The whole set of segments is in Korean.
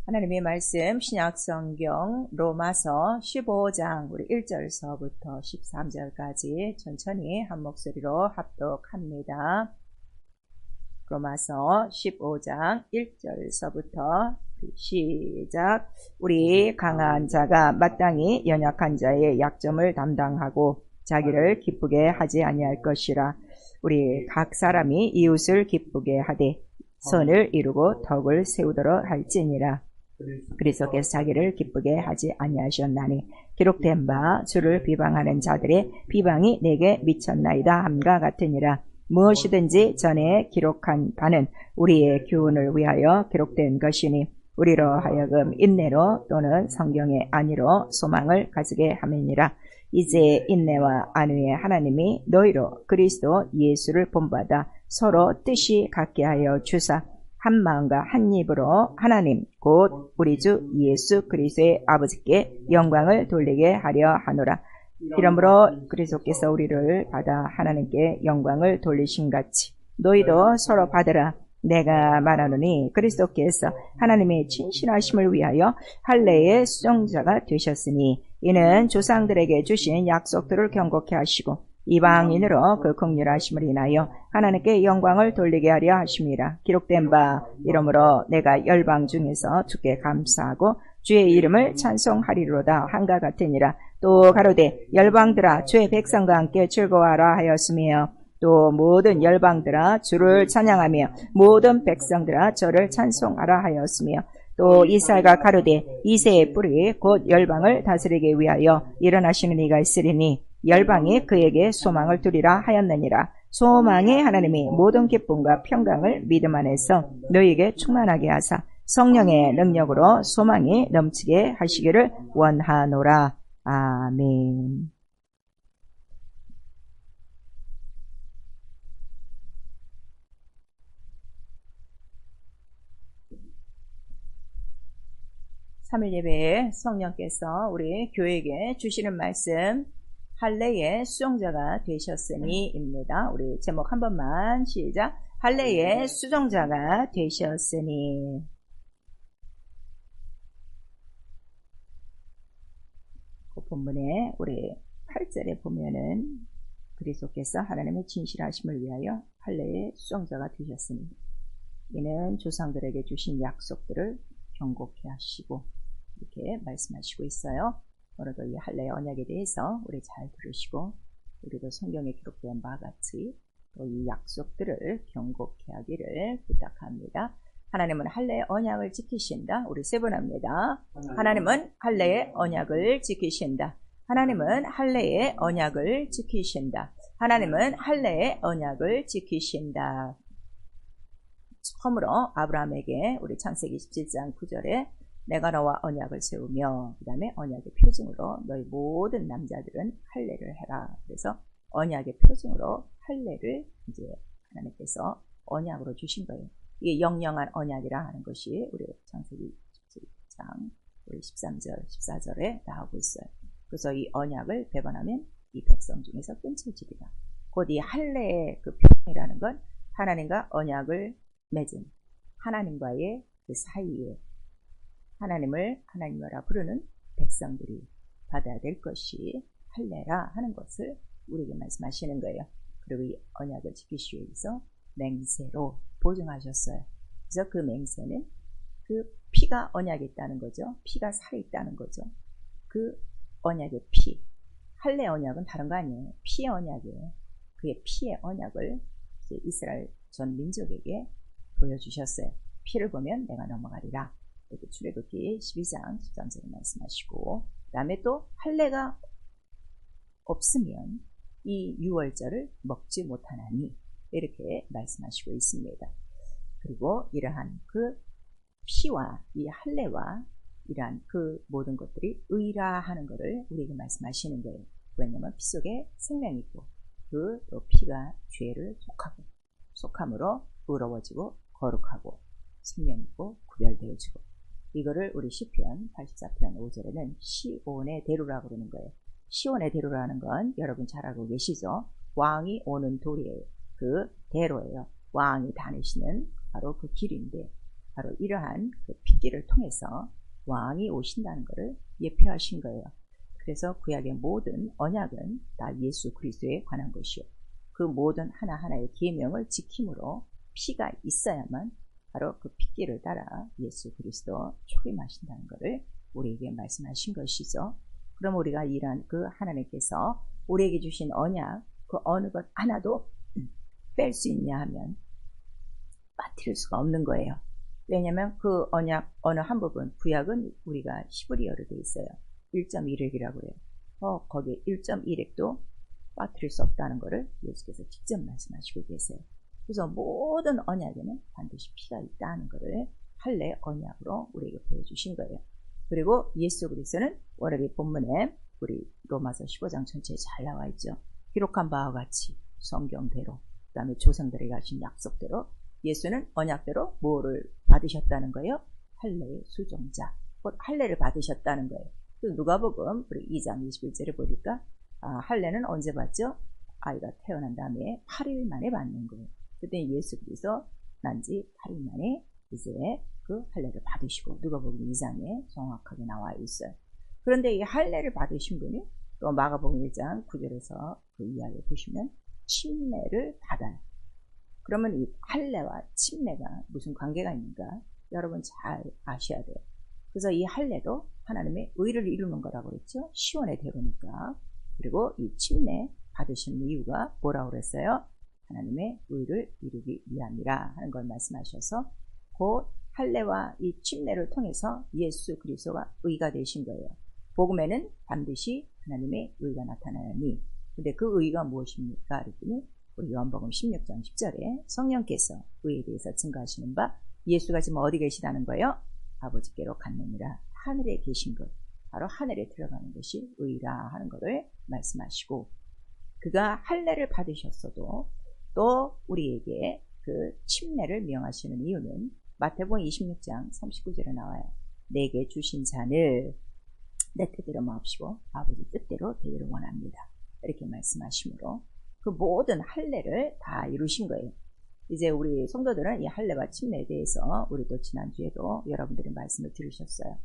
하나님의 말씀 신약성경 로마서 15장 우리 1절서부터 13절까지 천천히 한 목소리로 합독합니다. 로마서 15장 1절서부터 시작. 우리 강한 자가 마땅히 연약한 자의 약점을 담당하고 자기를 기쁘게 하지 아니할 것이라. 우리 각 사람이 이웃을 기쁘게 하되 선을 이루고 덕을 세우도록 할지니라. 그리스도께서 자기를 기쁘게 하지 아니하셨나니 기록된 바 주를 비방하는 자들의 비방이 내게 미쳤나이다 함과 같으니라. 무엇이든지 전에 기록한 바는 우리의 교훈을 위하여 기록된 것이니 우리로 하여금 인내로 또는 성경의 안위로 소망을 가지게 함이니라. 이제 인내와 안위의 하나님이 너희로 그리스도 예수를 본받아 서로 뜻이 같게 하여 주사 한 마음과 한 입으로 하나님 곧 우리 주 예수 그리스도의 아버지께 영광을 돌리게 하려 하노라. 이러므로 그리스도께서 우리를 받아 하나님께 영광을 돌리신 같이 너희도 서로 받으라. 내가 말하노니 그리스도께서 하나님의 친신하심을 위하여 할례의 수종자가 되셨으니 이는 조상들에게 주신 약속들을 경고케 하시고 이방인으로 그 긍휼하심을 인하여 하나님께 영광을 돌리게 하려 하심이라. 기록된 바 이러므로 내가 열방 중에서 주께 감사하고 주의 이름을 찬송하리로다 한가 같으니라. 또 가로되 열방들아 주의 백성과 함께 즐거워하라 하였으며 또 모든 열방들아 주를 찬양하며 모든 백성들아 저를 찬송하라 하였으며 또 이사야가 가로되 이새의 뿌리 곧 열방을 다스리기 위하여 일어나시는 이가 있으리니 열방이 그에게 소망을 두리라 하였느니라. 소망의 하나님이 모든 기쁨과 평강을 믿음 안에서 너희에게 충만하게 하사 성령의 능력으로 소망이 넘치게 하시기를 원하노라. 아멘. 삼일 예배에 성령께서 우리 교회에게 주시는 말씀 할례의 수종자가 되셨으니입니다. 우리 제목 한 번만 시작. 할례의 수종자가 되셨으니. 그 본문에 우리 8절에 보면은 그리스도께서 하나님의 진실하심을 위하여 할례의 수종자가 되셨으니 이는 조상들에게 주신 약속들을 경고케 하시고 이렇게 말씀하시고 있어요. 오늘도 이 할례의 언약에 대해서 우리 잘 들으시고 우리도 성경에 기록된 바와 같이 또 이 약속들을 경고케 하기를 부탁합니다. 하나님은 할례의 언약을 지키신다. 우리 세 번 합니다. 하나님은 할례의 언약을 지키신다. 하나님은 할례의 언약을 지키신다. 하나님은 할례의 언약을 지키신다. 처음으로 아브라함에게 우리 창세기 17장 9절에 내가 너와 언약을 세우며 그 다음에 언약의 표징으로 너희 모든 남자들은 할례를 해라. 그래서 언약의 표징으로 할례를 이제 하나님께서 언약으로 주신 거예요. 이게 영영한 언약이라 하는 것이 우리 창세기 17장 우리 13절 14절에 나오고 있어요. 그래서 이 언약을 배반하면 이 백성 중에서 끊쳐지리라. 곧 이 할례의 그 표징이라는 건 하나님과 언약을 맺은 하나님과의 그 사이에 하나님을 하나님이라 부르는 백성들이 받아야 될 것이 할례라 하는 것을 우리에게 말씀하시는 거예요. 그리고 이 언약을 지키시기 위해서 맹세로 보증하셨어요. 그래서 그 맹세는 그 피가 언약에 있다는 거죠. 피가 살에 있다는 거죠. 그 언약의 피, 할례 언약은 다른 거 아니에요. 피의 언약이에요. 그의 피의 언약을 이제 이스라엘 전 민족에게 보여주셨어요. 피를 보면 내가 넘어가리라. 이렇게 출애굽기 12장 13절에 말씀하시고 그 다음에 또 할례가 없으면 이 유월절을 먹지 못하나니 이렇게 말씀하시고 있습니다. 그리고 이러한 그 피와 이 할례와 이러한 그 모든 것들이 의라 하는 것을 우리에게 말씀하시는 거예요. 왜냐하면 피 속에 생명이 있고 그 또 피가 죄를 속함으로 의로워지고 거룩하고 생명 있고 구별되어지고 이거를 우리 시편 84편 5절에는 시온의 대로라고 그러는 거예요. 시온의 대로라는 건 여러분 잘 알고 계시죠? 왕이 오는 도리예요. 그 대로예요. 왕이 다니시는 바로 그 길인데 바로 이러한 그 핏기를 통해서 왕이 오신다는 것을 예표하신 거예요. 그래서 구약의 모든 언약은 다 예수 그리스도에 관한 것이요. 그 모든 하나하나의 계명을 지킴으로 피가 있어야만 바로 그 핏기를 따라 예수 그리스도 초림하신다는 것을 우리에게 말씀하신 것이죠. 그럼 우리가 이러한 그 하나님께서 우리에게 주신 언약, 그 어느 것 하나도 뺄 수 있냐 하면 빠뜨릴 수가 없는 거예요. 왜냐하면 그 언약 어느 한 부분, 구약은 우리가 히브리어로 되어 있어요. 1.1획이라고 해요. 거기에 1.1획도 빠뜨릴 수 없다는 것을 예수께서 직접 말씀하시고 계세요. 그래서 모든 언약에는 반드시 피가 있다는 것을 할례 언약으로 우리에게 보여주신 거예요. 그리고 예수 그리스도는 원래 본문에 우리 로마서 15장 전체에 잘 나와 있죠. 기록한 바와 같이 성경대로, 그 다음에 조상들에게 하신 약속대로 예수는 언약대로 뭐를 받으셨다는 거예요? 할례의 수종자, 곧 할례를 받으셨다는 거예요. 그래서 누가복음 우리 2장 21절에 보니까 할례는 언제 받죠? 아이가 태어난 다음에 8일 만에 받는 거예요. 그때 예수 그리스도 난지 8일 만에 이제 그 할례를 받으시고 누가복음 2장에 정확하게 나와 있어요. 그런데 이 할례를 받으신 분이 또 마가복음 1장 9절에서 그 이야기를 보시면 침례를 받아요. 그러면 이 할례와 침례가 무슨 관계가 있는가? 여러분 잘 아셔야 돼요. 그래서 이 할례도 하나님의 의를 이루는 거라고 그랬죠. 시온의 대로니까. 그리고 이 침례 받으시는 이유가 뭐라고 그랬어요? 하나님의 의를 이루기 위함이라 하는 걸 말씀하셔서 곧 할례와 이 침례를 통해서 예수 그리스도가 의가 되신 거예요. 복음에는 반드시 하나님의 의가 나타나니, 근데 그 의가 무엇입니까? 그랬더니 우리 요한복음 16장 10절에 성령께서 의에 대해서 증거하시는 바 예수가 지금 어디 계시다는 거예요? 아버지께로 갔느니라. 하늘에 계신 것, 바로 하늘에 들어가는 것이 의라 하는 것을 말씀하시고, 그가 할례를 받으셨어도 또 우리에게 그 침례를 명하시는 이유는 마태복음 26장 39절에 나와요. 내게 주신 잔을 내 뜻대로 마옵시고 아버지 뜻대로 되기를 원합니다. 이렇게 말씀하시므로 그 모든 할례를 다 이루신 거예요. 이제 우리 성도들은 이 할례와 침례에 대해서 우리도 지난주에도 여러분들이 말씀을 들으셨어요.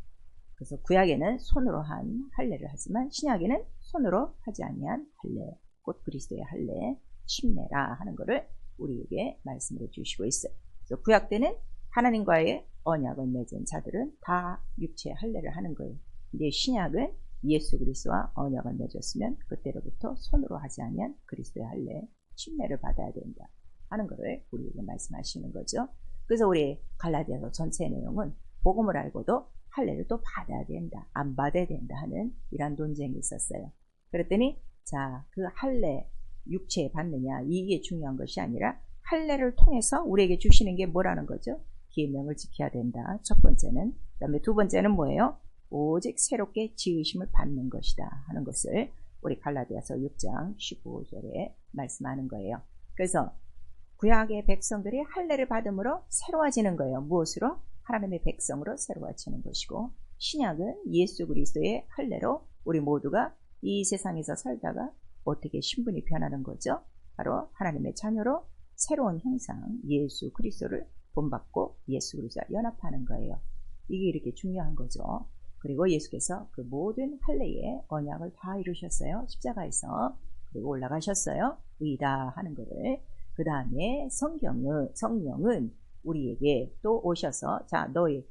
그래서 구약에는 손으로 한 할례를 하지만 신약에는 손으로 하지 아니한 할례, 곧 그리스도의 할례, 침례라 하는 것을 우리에게 말씀을 해주시고 있어요. 그래서 구약 때는 하나님과의 언약을 맺은 자들은 다 육체의 할례를 하는 거예요. 근데 신약은 예수 그리스도와 언약을 맺었으면 그때로부터 손으로 하지 아니한 그리스도의 할례, 침례를 받아야 된다 하는 것을 우리에게 말씀하시는 거죠. 그래서 우리 갈라디아서 전체 내용은 복음을 알고도 할례를 또 받아야 된다, 안 받아야 된다 하는 이런 논쟁이 있었어요. 그랬더니 자, 그 할례 육체에 받느냐 이게 중요한 것이 아니라 할례를 통해서 우리에게 주시는 게 뭐라는 거죠? 계명을 지켜야 된다. 첫 번째는. 그 다음에 두 번째는 뭐예요? 오직 새롭게 지으심을 받는 것이다 하는 것을 우리 갈라디아서 6장 15절에 말씀하는 거예요. 그래서 구약의 백성들이 할례를 받음으로 새로워지는 거예요. 무엇으로? 하나님의 백성으로 새로워지는 것이고, 신약은 예수 그리스도의 할례로 우리 모두가 이 세상에서 살다가 어떻게 신분이 변하는 거죠? 바로 하나님의 자녀로 새로운 형상 예수 그리스도를 본받고 예수 그리스도와 연합하는 거예요. 이게 이렇게 중요한 거죠. 그리고 예수께서 그 모든 할례의 언약을 다 이루셨어요. 십자가에서. 그리고 올라가셨어요. 의다 하는 것을. 그 다음에 성령은 우리에게 또 오셔서 자 너희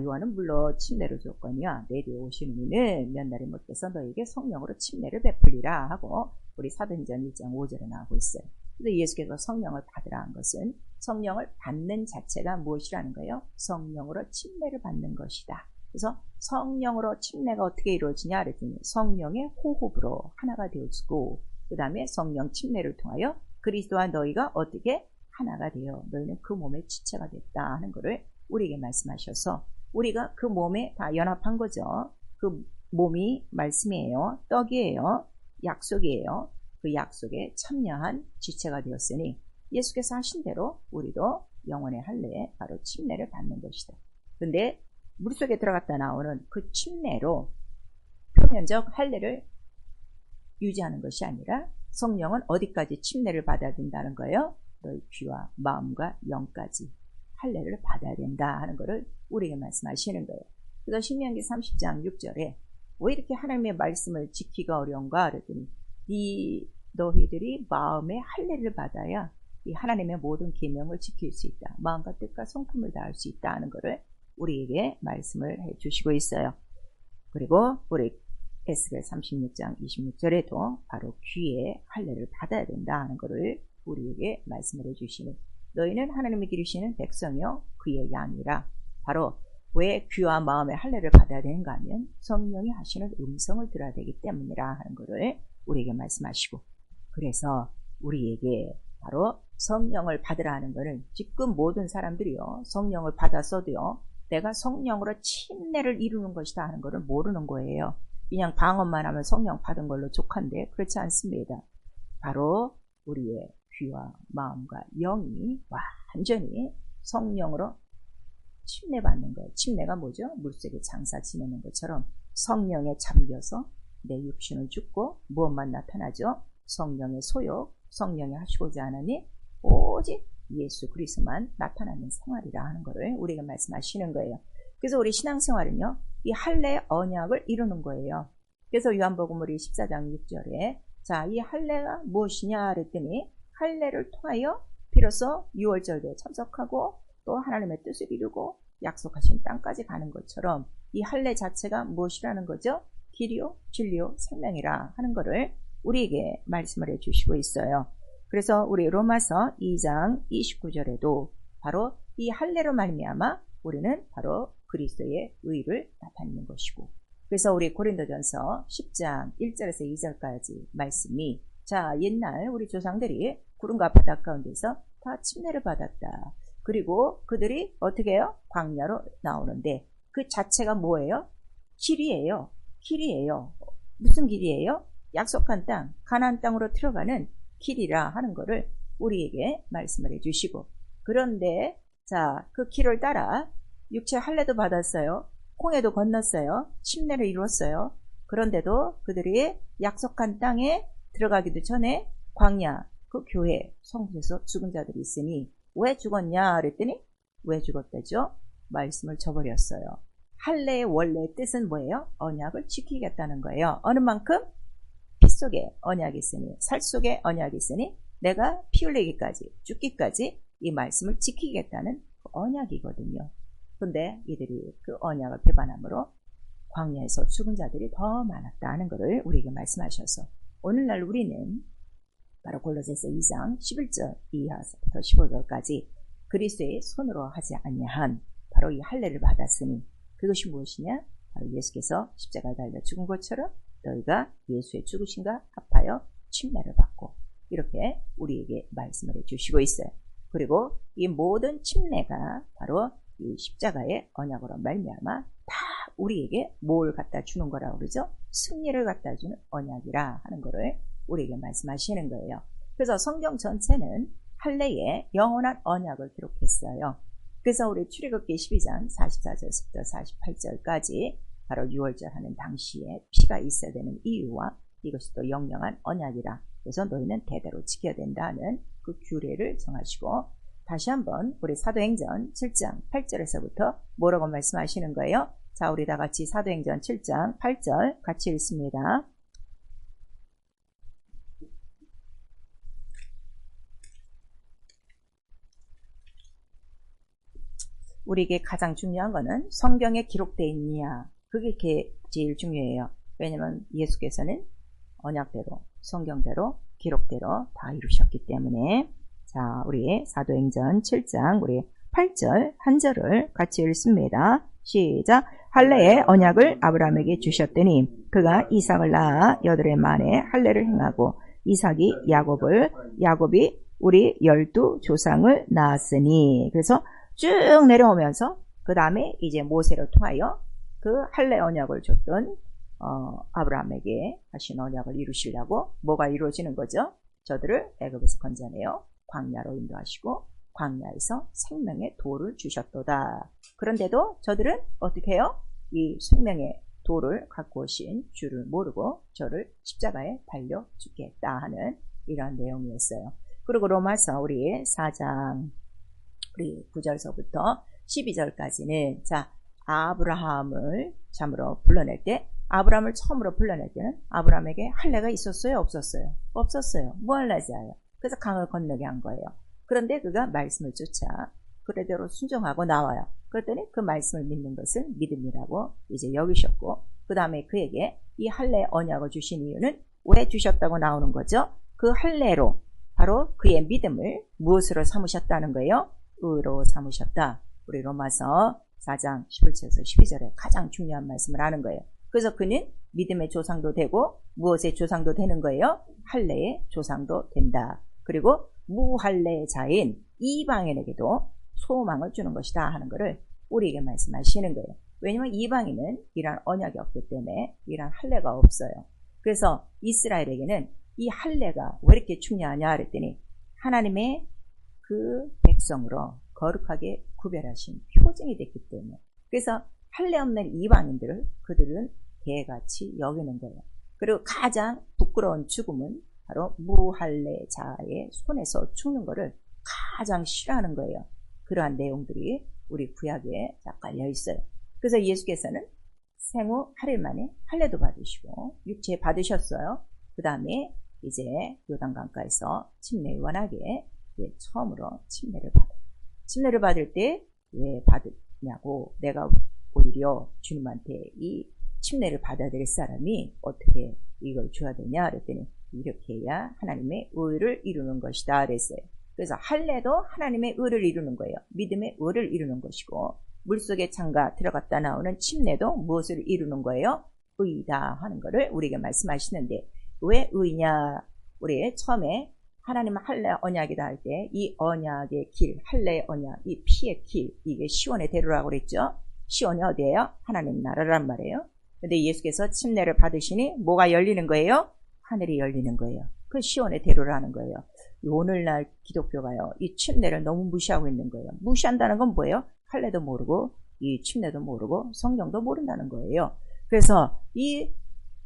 요한은 물론 침례를 줬거니와 내 뒤에 오시는 이는 몇 날이 못돼서 너에게 성령으로 침례를 베풀리라 하고 우리 사도행전 1장 5절에 나오고 있어요. 그래서 예수께서 성령을 받으라 한 것은 성령을 받는 자체가 무엇이라는 거예요? 성령으로 침례를 받는 것이다. 그래서 성령으로 침례가 어떻게 이루어지냐 그랬더니 성령의 호흡으로 하나가 되어지고, 그 다음에 성령 침례를 통하여 그리스도와 너희가 어떻게 하나가 되어 너희는 그 몸의 지체가 됐다 하는 것을 우리에게 말씀하셔서 우리가 그 몸에 다 연합한 거죠. 그 몸이 말씀이에요. 떡이에요. 약속이에요. 그 약속에 참여한 지체가 되었으니 예수께서 하신 대로 우리도 영혼의 할례에 바로 침례를 받는 것이다. 그런데 물속에 들어갔다 나오는 그 침례로 표면적 할례를 유지하는 것이 아니라 성령은 어디까지 침례를 받아야 된다는 거예요? 너희 귀와 마음과 영까지 할례를 받아야 된다 하는 것을 우리에게 말씀하시는 거예요. 그래서 신명기 30장 6절에 왜 이렇게 하나님의 말씀을 지키기가 어려운가 그랬더니 너희들이 마음에 할례를 받아야 이 하나님의 모든 계명을 지킬 수 있다. 마음과 뜻과 성품을 다할 수 있다 하는 것을 우리에게 말씀을 해주시고 있어요. 그리고 우리 에스겔 36장 26절에도 바로 귀에 할례를 받아야 된다 하는 것을 우리에게 말씀을 해주시는, 너희는 하나님이 기르시는 백성이요 그의 양이라. 바로 왜 귀와 마음에 할례를 받아야 되는가 하면 성령이 하시는 음성을 들어야 되기 때문이라 하는 것을 우리에게 말씀하시고, 그래서 우리에게 바로 성령을 받으라 하는 것은 지금 모든 사람들이요 성령을 받았어도요 내가 성령으로 침례를 이루는 것이다 하는 것을 모르는 거예요. 그냥 방언만 하면 성령 받은 걸로 족한데 그렇지 않습니다. 바로 우리의 귀와 마음과 영이 완전히 성령으로 침례받는 거예요. 침례가 뭐죠? 물속에 장사 지내는 것처럼 성령에 잠겨서 내 육신을 죽고 무엇만 나타나죠? 성령의 소욕, 성령이 하시고자 하느니 오직 예수 그리스도만 나타나는 생활이라 하는 것을 우리가 말씀하시는 거예요. 그래서 우리 신앙생활은요 이 할례 언약을 이루는 거예요. 그래서 요한복음 우리 14장 6절에 자, 이 할례가 무엇이냐 그랬더니 할례를 통하여 비로소 유월절에 참석하고 또 하나님의 뜻을 이루고 약속하신 땅까지 가는 것처럼 이 할례 자체가 무엇이라는 거죠? 길이요 진리요 생명이라 하는 것을 우리에게 말씀을 해주시고 있어요. 그래서 우리 로마서 2장 29절에도 바로 이 할례로 말미암아 우리는 바로 그리스도의 의를 나타내는 것이고, 그래서 우리 고린도전서 10장 1절에서 2절까지 말씀이 자 옛날 우리 조상들이 구름과 바다 가운데서 다 침례를 받았다. 그리고 그들이 어떻게 해요? 광야로 나오는데 그 자체가 뭐예요? 길이에요. 길이에요. 무슨 길이에요? 약속한 땅, 가나안 땅으로 들어가는 길이라 하는 것을 우리에게 말씀을 해주시고, 그런데 자 그 길을 따라 육체 할례도 받았어요. 홍해도 건넜어요. 침례를 이루었어요. 그런데도 그들이 약속한 땅에 들어가기도 전에 광야, 그 교회, 성소에서 죽은 자들이 있으니 왜 죽었냐 그랬더니 왜 죽었다죠? 말씀을 저버렸어요. 할례의 원래 뜻은 뭐예요? 언약을 지키겠다는 거예요. 어느 만큼? 피 속에 언약이 있으니, 살 속에 언약이 있으니 내가 피 흘리기까지 죽기까지 이 말씀을 지키겠다는 그 언약이거든요. 근데 이들이 그 언약을 배반함으로 광야에서 죽은 자들이 더 많았다는 것을 우리에게 말씀하셔서 오늘날 우리는 바로 골로새서 2장 11절 이하부터 15절까지 그리스도의 손으로 하지 아니한 바로 이 할례를 받았으니 그것이 무엇이냐? 바로 예수께서 십자가에 달려 죽은 것처럼 너희가 예수의 죽으심과 합하여 침례를 받고, 이렇게 우리에게 말씀을 해주시고 있어요. 그리고 이 모든 침례가 바로 이 십자가의 언약으로 말미암아 다 우리에게 뭘 갖다 주는 거라고 그러죠? 승리를 갖다 주는 언약이라 하는 거를 우리에게 말씀하시는 거예요. 그래서 성경 전체는 할례의 영원한 언약을 기록했어요. 그래서 우리 출애굽기 12장 44절부터 48절까지 바로 유월절 하는 당시에 피가 있어야 되는 이유와 이것이 또 영영한 언약이라, 그래서 너희는 대대로 지켜야 된다는 그 규례를 정하시고, 다시 한번 우리 사도행전 7장 8절에서부터 뭐라고 말씀하시는 거예요? 자, 우리 다 같이 사도행전 7장 8절 같이 읽습니다. 우리에게 가장 중요한 거는 성경에 기록되어 있느냐, 그게 제일 중요해요. 왜냐하면 예수께서는 언약대로 성경대로 기록대로 다 이루셨기 때문에. 자, 우리 사도행전 7장 우리 8절 한 절을 같이 읽습니다. 시작. 할례의 언약을 아브라함에게 주셨더니 그가 이삭을 낳아 8해 만에 할례를 행하고 이삭이 야곱이 우리 12조상을 낳았으니. 그래서 쭉 내려오면서 그 다음에 이제 모세를 통하여 그 할례 언약을 줬던 아브라함에게 하신 언약을 이루시려고 뭐가 이루어지는 거죠? 저들을 애굽에서 건져내어 광야로 인도하시고 광야에서 생명의 도를 주셨도다. 그런데도 저들은 어떻게 해요? 이 생명의 도를 갖고 오신 주를 모르고 저를 십자가에 달려 죽게 했다 하는 이런 내용이었어요. 그리고 로마서 우리 4장 우리 9절서부터 12절까지는 자 아브라함을 참으로 불러낼 때 아브라함을 처음으로 불러낼 때는 아브라함에게 할례가 있었어요? 없었어요? 없었어요. 무할례자예요. 그래서 강을 건너게 한 거예요. 그런데 그가 말씀을 쫓아 그대로 순종하고 나와요. 그랬더니 그 말씀을 믿는 것을 믿음이라고 이제 여기셨고 그 다음에 그에게 이 할례 언약을 주신 이유는 왜 주셨다고 나오는 거죠? 그 할례로 바로 그의 믿음을 무엇으로 삼으셨다는 거예요? 의로 삼으셨다. 우리 로마서 4장 11절에서 12절에 가장 중요한 말씀을 하는 거예요. 그래서 그는 믿음의 조상도 되고 무엇의 조상도 되는 거예요? 할례의 조상도 된다. 그리고 무할례자인 이방인에게도 소망을 주는 것이다 하는 것을 우리에게 말씀하시는 거예요. 왜냐하면 이방인은 이러한 언약이 없기 때문에 이러한 할례가 없어요. 그래서 이스라엘에게는 이 할례가 왜 이렇게 중요하냐 그랬더니 하나님의 그 백성으로 거룩하게 구별하신 표징이 됐기 때문에 그래서 할례 없는 이방인들을 그들은 개같이 여기는 거예요. 그리고 가장 부끄러운 죽음은 바로 무할례자의 손에서 죽는 것을 가장 싫어하는 거예요. 그러한 내용들이 우리 구약에 다 깔려 있어요. 그래서 예수께서는 생후 8일 만에 할례도 받으시고 육체 받으셨어요. 그 다음에 이제 요단강가에서 침례 원하게 처음으로 침례를 받아요. 침례를 받을 때 왜 받으냐고 내가 오히려 주님한테 이 침례를 받아야 될 사람이 어떻게 이걸 줘야 되냐 그랬더니 이렇게 해야 하나님의 의를 이루는 것이다 그랬어요. 그래서 할례도 하나님의 의를 이루는 거예요. 믿음의 의를 이루는 것이고 물속에 잠가 들어갔다 나오는 침례도 무엇을 이루는 거예요? 의다 하는 것을 우리에게 말씀하시는데 왜 의냐? 우리 처음에 하나님 할례 언약이다 할 때 이 언약의 길, 할례 언약, 이 피의 길, 이게 시온의 대로라고 그랬죠? 시온이 어디예요? 하나님 나라란 말이에요. 근데 예수께서 침례를 받으시니 뭐가 열리는 거예요? 하늘이 열리는 거예요. 그 시온의 대로라는 거예요. 오늘날 기독교가요, 이 침례를 너무 무시하고 있는 거예요. 무시한다는 건 뭐예요? 할례도 모르고, 이 침례도 모르고, 성경도 모른다는 거예요. 그래서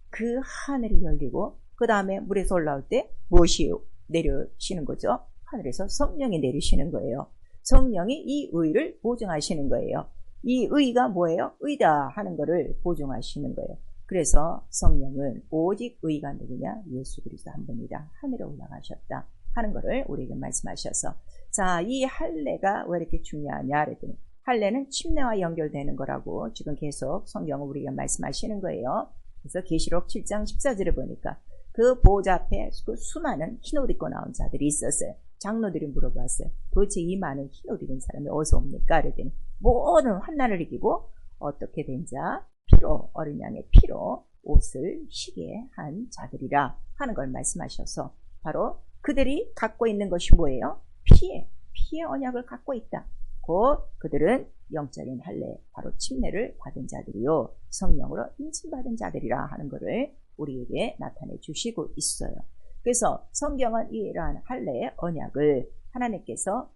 그 하늘이 열리고, 그 다음에 물에서 올라올 때 무엇이 내려시는 거죠? 하늘에서 성령이 내리시는 거예요. 성령이 이 의를 보증하시는 거예요. 이 의가 뭐예요? 의다 하는 것을 보증하시는 거예요. 그래서 성령은 오직 의가 누구냐? 예수 그리스도 한 분이다. 하늘에 올라가셨다 하는 것을 우리에게 말씀하셔서 자, 이 할례가 왜 이렇게 중요하냐 그랬더니 할례는 침례와 연결되는 거라고 지금 계속 성경은 우리에게 말씀하시는 거예요. 그래서 계시록 7장 14절에 보니까 그 보호자 앞에 그 수많은 흰옷 입고 나온 자들이 있었어요. 장로들이 물어봤어요. 도대체 이 많은 흰옷 입은 사람이 어디서 옵니까? 그랬더니 모든 환난을 이기고 어떻게 된 자? 피로, 어린 양의 피로 옷을 희게 한 자들이라 하는 걸 말씀하셔서 바로 그들이 갖고 있는 것이 뭐예요? 피의 언약을 갖고 있다. 곧 그들은 영적인 할례, 바로 침례를 받은 자들이요 성령으로 인침받은 자들이라 하는 것을 우리에게 나타내 주시고 있어요. 그래서 성경은 이러한 할례의 언약을 하나님께서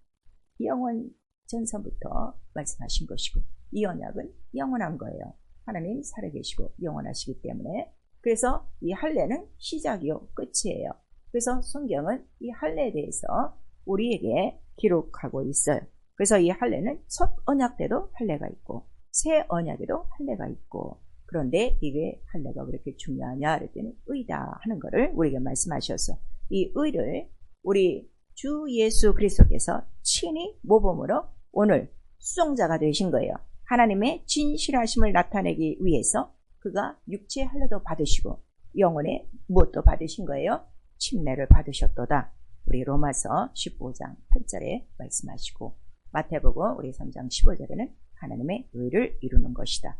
영원 전서부터 말씀하신 것이고 이 언약은 영원한 거예요. 하나님 살아계시고 영원하시기 때문에 그래서 이 할례는 시작이요 끝이에요. 그래서 성경은 이 할례에 대해서 우리에게 기록하고 있어요. 그래서 이 할례는 첫 언약 때도 할례가 있고 새 언약에도 할례가 있고 그런데 이게 할례가 왜 이렇게 중요하냐 그랬더니 의다 하는 것을 우리에게 말씀하셔서 이 의를 우리 주 예수 그리스도께서 친히 모범으로 오늘 수종자가 되신 거예요. 하나님의 진실하심을 나타내기 위해서 그가 육체의 할례도 받으시고 영혼의 무엇도 받으신 거예요? 침례를 받으셨도다. 우리 로마서 15장 8절에 말씀하시고 마태복음 우리 3장 15절에는 하나님의 의를 이루는 것이다.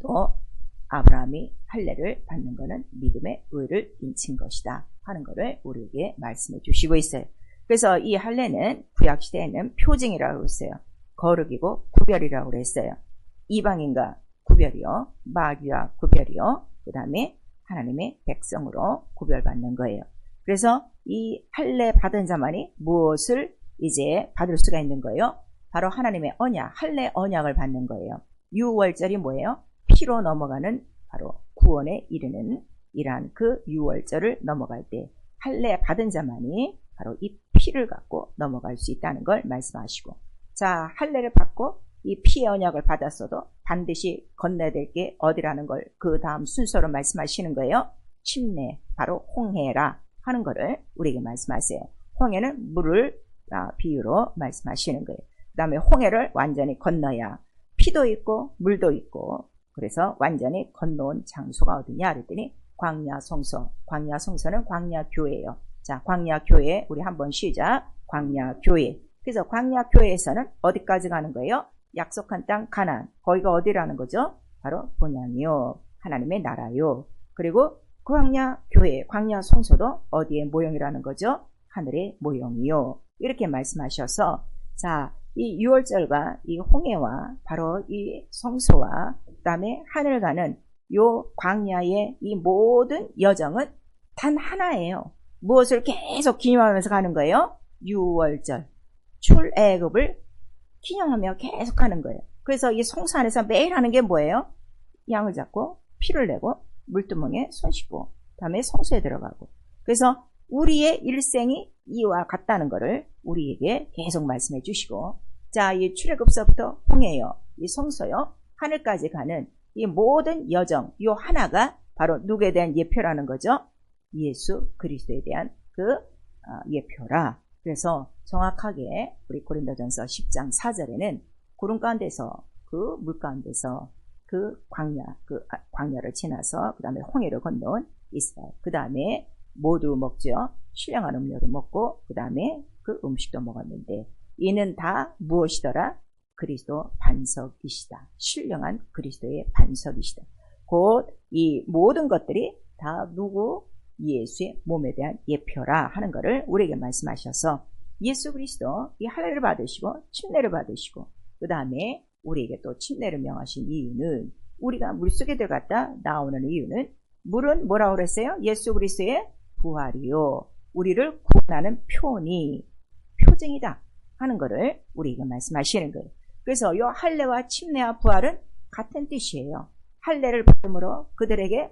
또 아브라함이 할례를 받는 것은 믿음의 의를 인친 것이다 하는 것을 우리에게 말씀해 주시고 있어요. 그래서 이 할례는 구약시대에는 표징이라고 했어요. 거룩이고 구별이라고 그랬어요. 이방인과 구별이요, 마귀와 구별이요, 그 다음에 하나님의 백성으로 구별받는 거예요. 그래서 이 할례 받은 자만이 무엇을 이제 받을 수가 있는 거예요? 바로 하나님의 언약, 할례 언약을 받는 거예요. 유월절이 뭐예요? 피로 넘어가는 바로 구원에 이르는 이러한 그 유월절을 넘어갈 때 할례 받은 자만이 바로 이 피를 갖고 넘어갈 수 있다는 걸 말씀하시고, 자, 할례를 받고 이 피의 언약을 받았어도 반드시 건너야 될 게 어디라는 걸 그 다음 순서로 말씀하시는 거예요. 침례, 바로 홍해라 하는 거를 우리에게 말씀하세요. 홍해는 물을 비유로 말씀하시는 거예요. 그 다음에 홍해를 완전히 건너야 피도 있고 물도 있고, 그래서 완전히 건너온 장소가 어디냐 그랬더니 광야 성소. 광야 성소는 광야 교회예요. 자, 광야 교회 우리 한번 시작. 광야 교회. 그래서 광야 교회에서는 어디까지 가는 거예요? 약속한 땅 가나안. 거기가 어디라는 거죠? 바로 본향이요, 하나님의 나라요. 그리고 광야 교회, 광야 성소도 어디의 모형이라는 거죠? 하늘의 모형이요. 이렇게 말씀하셔서, 자, 이 유월절과 이 홍해와 바로 이 성소와 그 다음에 하늘 가는 요 광야의 이 모든 여정은 단 하나예요. 무엇을 계속 기념하면서 가는 거예요? 유월절, 출애굽을 기념하며 계속 가는 거예요. 그래서 이 성소 안에서 매일 하는 게 뭐예요? 양을 잡고 피를 내고 물두멍에 손 씻고 다음에 성소에 들어가고. 그래서 우리의 일생이 이와 같다는 것을 우리에게 계속 말씀해 주시고, 자, 이 출애굽서부터 홍해요, 이 성소요, 하늘까지 가는 이 모든 여정, 요 하나가 바로 누구에 대한 예표라는 거죠? 예수 그리스도에 대한 그 예표라. 그래서 정확하게 우리 고린도전서 10장 4절에는 구름 가운데서 그 물 가운데서 그 광야를 지나서 그 다음에 홍해를 건너온 이스라엘, 그 다음에 모두 먹죠. 신령한 음료를 먹고 그 다음에 그 음식도 먹었는데 이는 다 무엇이더라? 그리스도 반석이시다. 신령한 그리스도의 반석이시다. 곧 이 모든 것들이 다 누구? 예수의 몸에 대한 예표라 하는 것을 우리에게 말씀하셔서, 예수 그리스도 이 할례를 받으시고 침례를 받으시고 그 다음에 우리에게 또 침례를 명하신 이유는, 우리가 물속에 들어갔다 나오는 이유는, 물은 뭐라고 그랬어요? 예수 그리스도의 부활이요, 우리를 구원하는 표징이다 하는 것을 우리에게 말씀하시는 거예요. 그래서 이 할례와 침례와 부활은 같은 뜻이에요. 할례를 받음으로 그들에게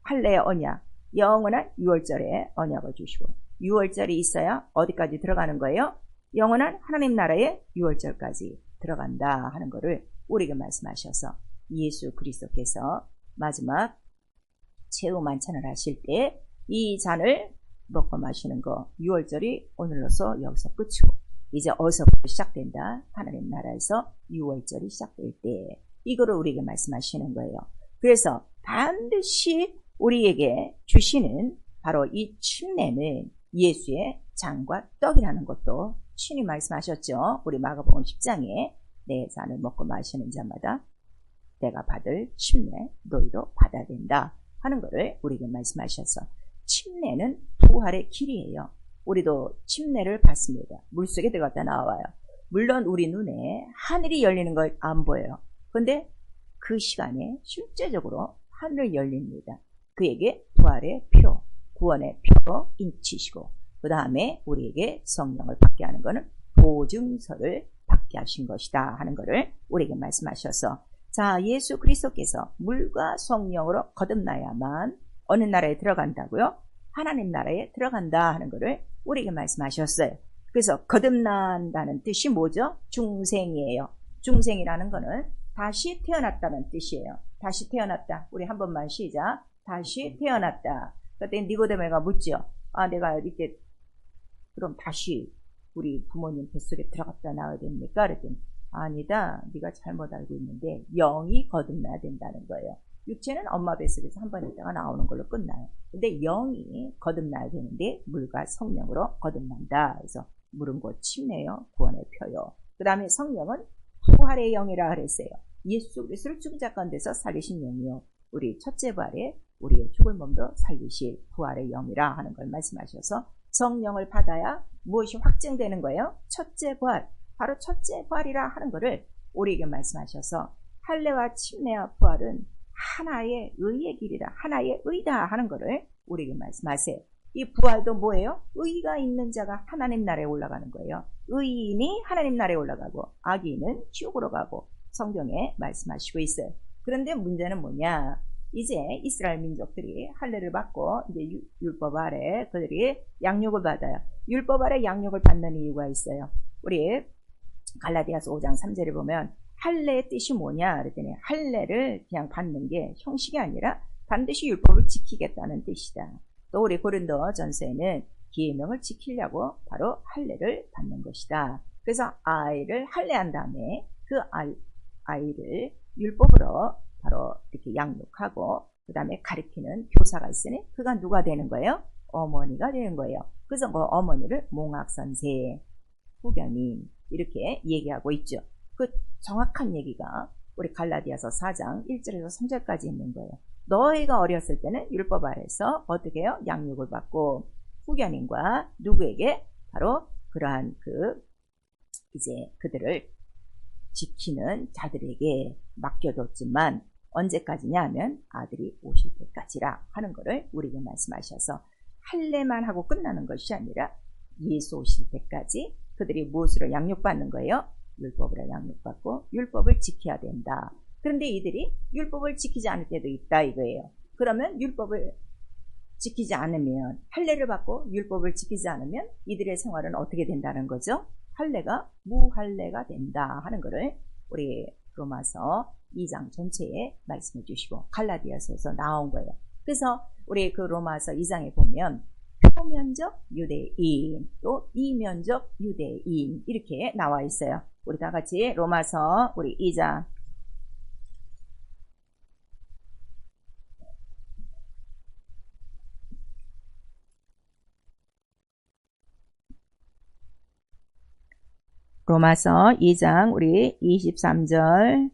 할례의 언약, 영원한 유월절에 언약을 주시고, 유월절이 있어야 어디까지 들어가는 거예요? 영원한 하나님 나라의 유월절까지 들어간다 하는 것을 우리에게 말씀하셔서, 예수 그리스도께서 마지막 최후 만찬을 하실 때 이 잔을 먹고 마시는 거, 유월절이 오늘로서 여기서 끝이고 이제 어디서부터 시작된다? 하나님 나라에서 유월절이 시작될 때, 이거를 우리에게 말씀하시는 거예요. 그래서 반드시 우리에게 주시는 바로 이 침례는 예수의 잔과 떡이라는 것도 친히 말씀하셨죠. 우리 마가복음 10장에 내 잔을 먹고 마시는 자마다 내가 받을 침례 너희도 받아야 된다 하는 것을 우리에게 말씀하셔서, 침례는 부활의 길이에요. 우리도 침례를 받습니다. 물속에 들어갔다 나와요. 물론 우리 눈에 하늘이 열리는 걸 안 보여요. 그런데 그 시간에 실제적으로 하늘이 열립니다. 그에게 부활의 표, 구원의 표로 인치시고 그 다음에 우리에게 성령을 받게 하는 것은 보증서를 받게 하신 것이다 하는 것을 우리에게 말씀하셔서, 자, 예수 그리스도께서 물과 성령으로 거듭나야만 어느 나라에 들어간다고요? 하나님 나라에 들어간다 하는 것을 우리에게 말씀하셨어요. 그래서 거듭난다는 뜻이 뭐죠? 중생이에요. 중생이라는 것은 다시 태어났다는 뜻이에요. 다시 태어났다. 우리 한 번만 시작. 다시 태어났다. 그때 니고데모가 묻죠. 내가 이렇게 그럼 다시 우리 부모님 뱃속에 들어갔다 나와야 됩니까? 그랬더니 아니다. 네가 잘못 알고 있는데 영이 거듭나야 된다는 거예요. 육체는 엄마 뱃속에서 한 번 있다가 나오는 걸로 끝나요. 근데 영이 거듭나야 되는데 물과 성령으로 거듭난다. 그래서 물은 곧 침례요, 구원의 표요. 그 다음에 성령은 부활의 영이라 그랬어요. 예수 그리스도를 죽은 자 가운데서 살리신 영이요, 우리 첫째 부활에 우리의 죽을 몸도 살리실 부활의 영이라 하는 걸 말씀하셔서, 성령을 받아야 무엇이 확증되는 거예요? 첫째 부활. 바로 첫째 부활이라 하는 것을 우리에게 말씀하셔서, 할례와 침례와 부활은 하나의 의의 길이다, 하나의 의다 하는 것을 우리에게 말씀하세요. 이 부활도 뭐예요? 의가 있는 자가 하나님 나라에 올라가는 거예요. 의인이 하나님 나라에 올라가고 악인은 지옥으로 가고 성경에 말씀하시고 있어요. 그런데 문제는 뭐냐? 이제 이스라엘 민족들이 할례를 받고 이제 율법 아래 그들이 양육을 받아요. 율법 아래 양육을 받는 이유가 있어요. 우리 갈라디아서 5장 3절에 보면 할례의 뜻이 뭐냐 그랬더니 할례를 그냥 받는 게 형식이 아니라 반드시 율법을 지키겠다는 뜻이다. 또 우리 고린도 전서에는 계명을 지키려고 바로 할례를 받는 것이다. 그래서 아이를 할례한 다음에 그 아이를 율법으로 바로 이렇게 양육하고 그 다음에 가르치는 교사가 있으니 그가 누가 되는 거예요? 어머니가 되는 거예요. 그래서 그 어머니를 몽학선생, 후견인 이렇게 얘기하고 있죠. 그 정확한 얘기가 우리 갈라디아서 4장 1절에서 3절까지 있는 거예요. 너희가 어렸을 때는 율법 아래서 어떻게 해요? 양육을 받고 후견인과 누구에게? 바로 그러한 이제 그들을 지키는 자들에게 맡겨뒀지만 언제까지냐 하면 아들이 오실 때까지라 하는 것을 우리에게 말씀하셔서 할례만 하고 끝나는 것이 아니라 예수 오실 때까지 그들이 무엇으로 양육받는 거예요? 율법으로 양육받고 율법을 지켜야 된다. 그런데 이들이 율법을 지키지 않을 때도 있다 이거예요. 그러면 율법을 지키지 않으면 할례를 받고 율법을 지키지 않으면 이들의 생활은 어떻게 된다는 거죠? 할례가 무할례가 된다 하는 것을 우리 로마서 2장 전체에 말씀해 주시고 갈라디아서에서 나온 거예요. 그래서 우리 그 로마서 2장에 보면 표면적 유대인 또 이면적 유대인 이렇게 나와 있어요. 우리 다 같이 로마서 우리 2장 로마서 2장 우리 23절부터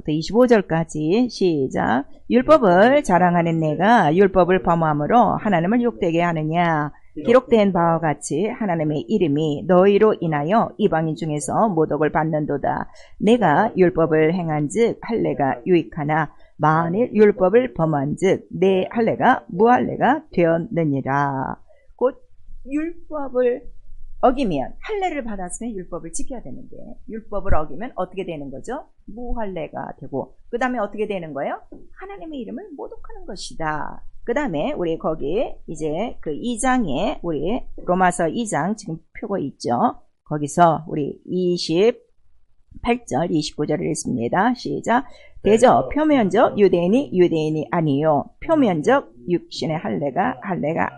25절까지 시작. 율법을 자랑하는 내가 율법을 범함으로 하나님을 욕되게 하느냐. 기록된 바와 같이 하나님의 이름이 너희로 인하여 이방인 중에서 모독을 받는도다. 내가 율법을 행한즉 할례가 유익하나 만일 율법을 범한즉 내 할례가 무할례가 되었느니라. 곧 율법을 어기면 할례를 받았으면 율법을 지켜야 되는데 율법을 어기면 어떻게 되는 거죠? 무할례가 되고 그 다음에 어떻게 되는 거예요? 하나님의 이름을 모독하는 것이다. 그 다음에 우리 거기 이제 그 2장에 우리 로마서 2장 지금 표고 있죠. 거기서 우리 28절 29절을 읽습니다. 시작. 대저 표면적 유대인이 아니요 표면적 육신의 할례가